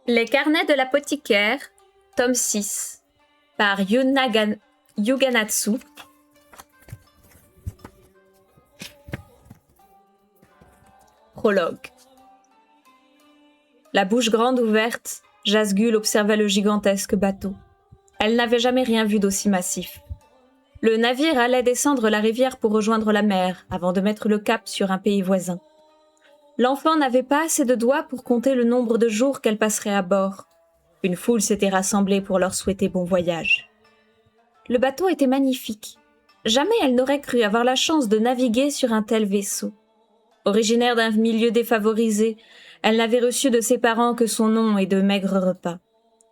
Les carnets de l'apothicaire, tome 6, par Yuganatsu. Prologue. La bouche grande ouverte, Jasgul observait le gigantesque bateau. Elle n'avait jamais rien vu d'aussi massif. Le navire allait descendre la rivière pour rejoindre la mer, avant de mettre le cap sur un pays voisin. L'enfant n'avait pas assez de doigts pour compter le nombre de jours qu'elle passerait à bord. Une foule s'était rassemblée pour leur souhaiter bon voyage. Le bateau était magnifique. Jamais elle n'aurait cru avoir la chance de naviguer sur un tel vaisseau. Originaire d'un milieu défavorisé, elle n'avait reçu de ses parents que son nom et de maigres repas.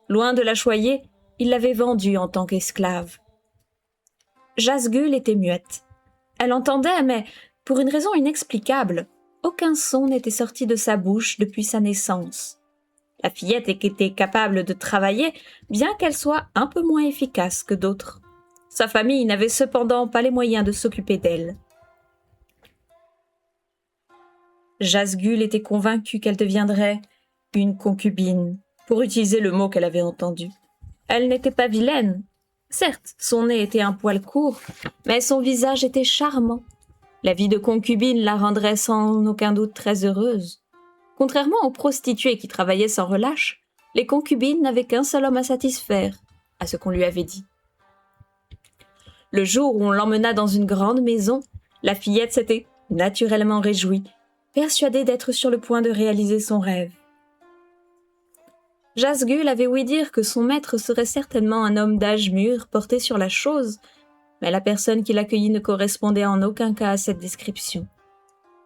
Loin de la choyer, il l'avait vendue en tant qu'esclave. Jasgul était muette. Elle entendait, mais, pour une raison inexplicable, aucun son n'était sorti de sa bouche depuis sa naissance. La fillette était capable de travailler, bien qu'elle soit un peu moins efficace que d'autres. Sa famille n'avait cependant pas les moyens de s'occuper d'elle. Jasgul était convaincue qu'elle deviendrait une concubine, pour utiliser le mot qu'elle avait entendu. Elle n'était pas vilaine. Certes, son nez était un poil court, mais son visage était charmant. La vie de concubine la rendrait sans aucun doute très heureuse. Contrairement aux prostituées qui travaillaient sans relâche, les concubines n'avaient qu'un seul homme à satisfaire, à ce qu'on lui avait dit. Le jour où on l'emmena dans une grande maison, la fillette s'était naturellement réjouie, persuadée d'être sur le point de réaliser son rêve. Jasgul avait ouï dire que son maître serait certainement un homme d'âge mûr porté sur la chose, mais la personne qui l'accueillit ne correspondait en aucun cas à cette description.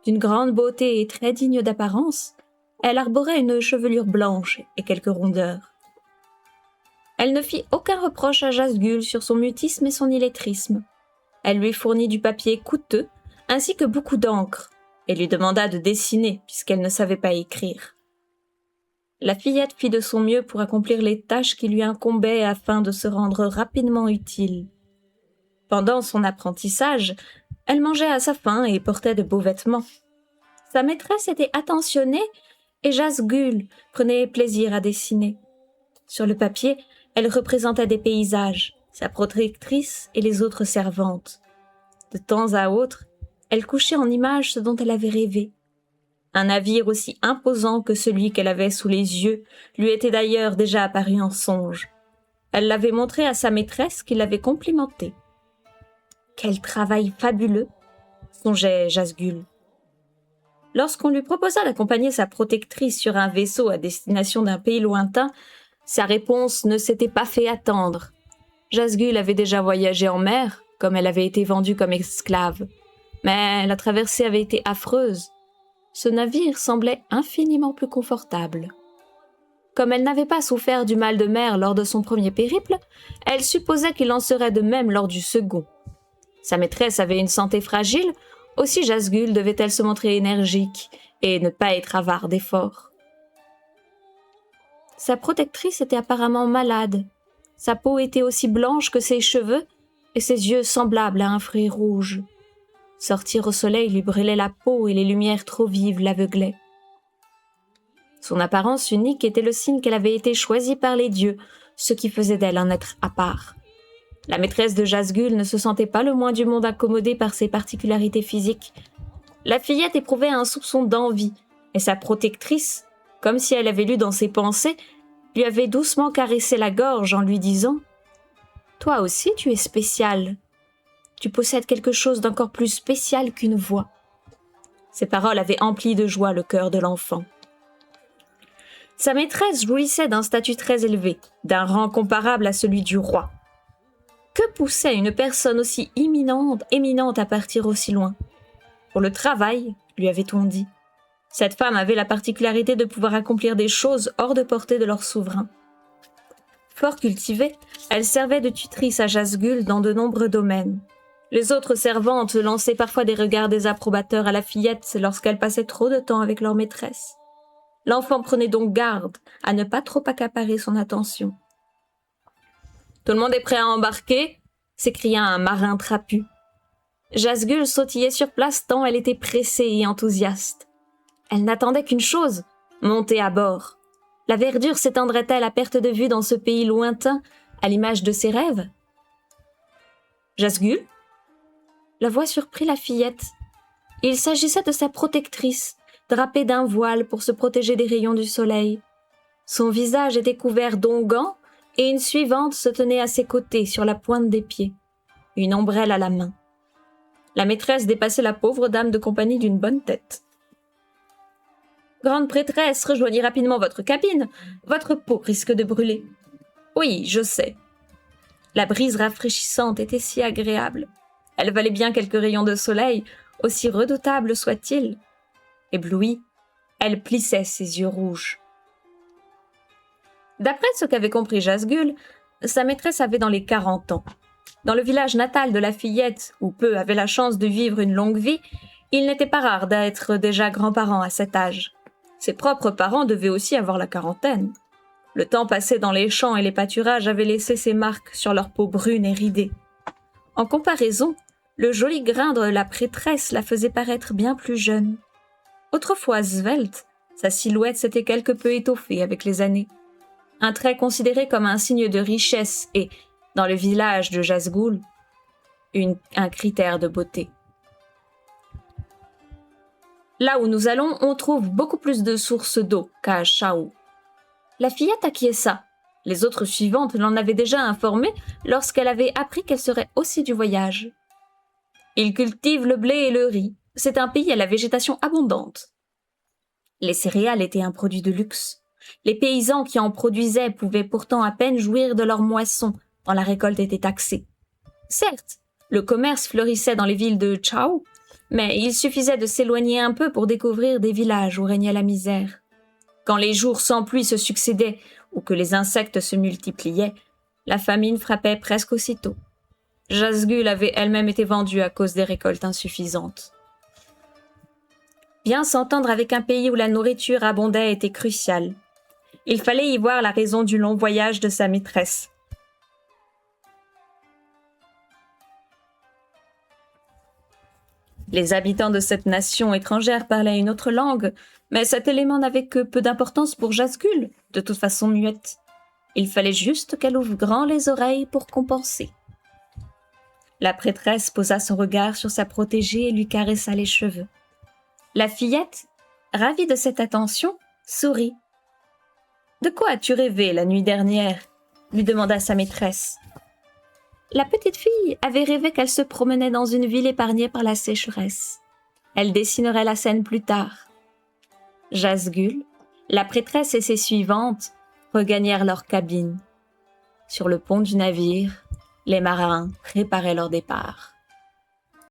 D'une grande beauté et très digne d'apparence, elle arborait une chevelure blanche et quelques rondeurs. Elle ne fit aucun reproche à Jasgul sur son mutisme et son illettrisme. Elle lui fournit du papier coûteux, ainsi que beaucoup d'encre, et lui demanda de dessiner puisqu'elle ne savait pas écrire. La fillette fit de son mieux pour accomplir les tâches qui lui incombaient afin de se rendre rapidement utile. Pendant son apprentissage, elle mangeait à sa faim et portait de beaux vêtements. Sa maîtresse était attentionnée et Jasgul prenait plaisir à dessiner. Sur le papier, elle représentait des paysages, sa protectrice et les autres servantes. De temps à autre, elle couchait en images ce dont elle avait rêvé. Un navire aussi imposant que celui qu'elle avait sous les yeux lui était d'ailleurs déjà apparu en songe. Elle l'avait montré à sa maîtresse qui l'avait complimenté. « Quel travail fabuleux !» songeait Jasgul. Lorsqu'on lui proposa d'accompagner sa protectrice sur un vaisseau à destination d'un pays lointain, sa réponse ne s'était pas fait attendre. Jasgul avait déjà voyagé en mer, comme elle avait été vendue comme esclave. Mais la traversée avait été affreuse. Ce navire semblait infiniment plus confortable. Comme elle n'avait pas souffert du mal de mer lors de son premier périple, elle supposait qu'il en serait de même lors du second. Sa maîtresse avait une santé fragile, aussi Jasgul devait-elle se montrer énergique et ne pas être avare d'efforts. Sa protectrice était apparemment malade. Sa peau était aussi blanche que ses cheveux et ses yeux semblables à un fruit rouge. Sortir au soleil lui brûlait la peau et les lumières trop vives l'aveuglaient. Son apparence unique était le signe qu'elle avait été choisie par les dieux, ce qui faisait d'elle un être à part. La maîtresse de Jasgul ne se sentait pas le moins du monde accommodée par ses particularités physiques. La fillette éprouvait un soupçon d'envie, et sa protectrice, comme si elle avait lu dans ses pensées, lui avait doucement caressé la gorge en lui disant « Toi aussi tu es spécial. Tu possèdes quelque chose d'encore plus spécial qu'une voix. » Ces paroles avaient empli de joie le cœur de l'enfant. Sa maîtresse jouissait d'un statut très élevé, d'un rang comparable à celui du roi. Que poussait une personne aussi éminente à partir aussi loin ? Pour le travail, lui avait-on dit. Cette femme avait la particularité de pouvoir accomplir des choses hors de portée de leur souverain. Fort cultivée, elle servait de tutrice à Jasgul dans de nombreux domaines. Les autres servantes lançaient parfois des regards désapprobateurs à la fillette lorsqu'elle passait trop de temps avec leur maîtresse. L'enfant prenait donc garde à ne pas trop accaparer son attention. « Tout le monde est prêt à embarquer ?» s'écria un marin trapu. Jasgul sautillait sur place tant elle était pressée et enthousiaste. Elle n'attendait qu'une chose, monter à bord. La verdure s'étendrait-elle à perte de vue dans ce pays lointain, à l'image de ses rêves? Jasgul? La voix surprit la fillette. Il s'agissait de sa protectrice, drapée d'un voile pour se protéger des rayons du soleil. Son visage était couvert d'onguents et une suivante se tenait à ses côtés sur la pointe des pieds, une ombrelle à la main. La maîtresse dépassait la pauvre dame de compagnie d'une bonne tête. « Grande prêtresse, rejoignez rapidement votre cabine. Votre peau risque de brûler. »« Oui, je sais. » La brise rafraîchissante était si agréable. Elle valait bien quelques rayons de soleil, aussi redoutables soient-ils. Éblouie, elle plissait ses yeux rouges. D'après ce qu'avait compris Jasgul, sa maîtresse avait dans les 40 ans. Dans le village natal de la fillette, où peu avaient la chance de vivre une longue vie, il n'était pas rare d'être déjà grands-parents à cet âge. Ses propres parents devaient aussi avoir la quarantaine. Le temps passé dans les champs et les pâturages avait laissé ses marques sur leur peau brune et ridée. En comparaison, le joli grain de la prêtresse la faisait paraître bien plus jeune. Autrefois svelte, sa silhouette s'était quelque peu étoffée avec les années. Un trait considéré comme un signe de richesse et, dans le village de Jasgul, un critère de beauté. Là où nous allons, on trouve beaucoup plus de sources d'eau qu'à Chaou. La fillette acquiesça. Les autres suivantes l'en avaient déjà informée lorsqu'elle avait appris qu'elle serait aussi du voyage. Ils cultivent le blé et le riz. C'est un pays à la végétation abondante. Les céréales étaient un produit de luxe. Les paysans qui en produisaient pouvaient pourtant à peine jouir de leur moisson quand la récolte était taxée. Certes, le commerce fleurissait dans les villes de Chao, mais il suffisait de s'éloigner un peu pour découvrir des villages où régnait la misère. Quand les jours sans pluie se succédaient ou que les insectes se multipliaient, la famine frappait presque aussitôt. Jasgul avait elle-même été vendue à cause des récoltes insuffisantes. Bien s'entendre avec un pays où la nourriture abondait était crucial. Il fallait y voir la raison du long voyage de sa maîtresse. Les habitants de cette nation étrangère parlaient une autre langue, mais cet élément n'avait que peu d'importance pour Jasgul, de toute façon muette. Il fallait juste qu'elle ouvre grand les oreilles pour compenser. La prêtresse posa son regard sur sa protégée et lui caressa les cheveux. La fillette, ravie de cette attention, sourit. « De quoi as-tu rêvé la nuit dernière ?» lui demanda sa maîtresse. La petite fille avait rêvé qu'elle se promenait dans une ville épargnée par la sécheresse. Elle dessinerait la scène plus tard. Jasgul, la prêtresse et ses suivantes regagnèrent leur cabine. Sur le pont du navire, les marins préparaient leur départ.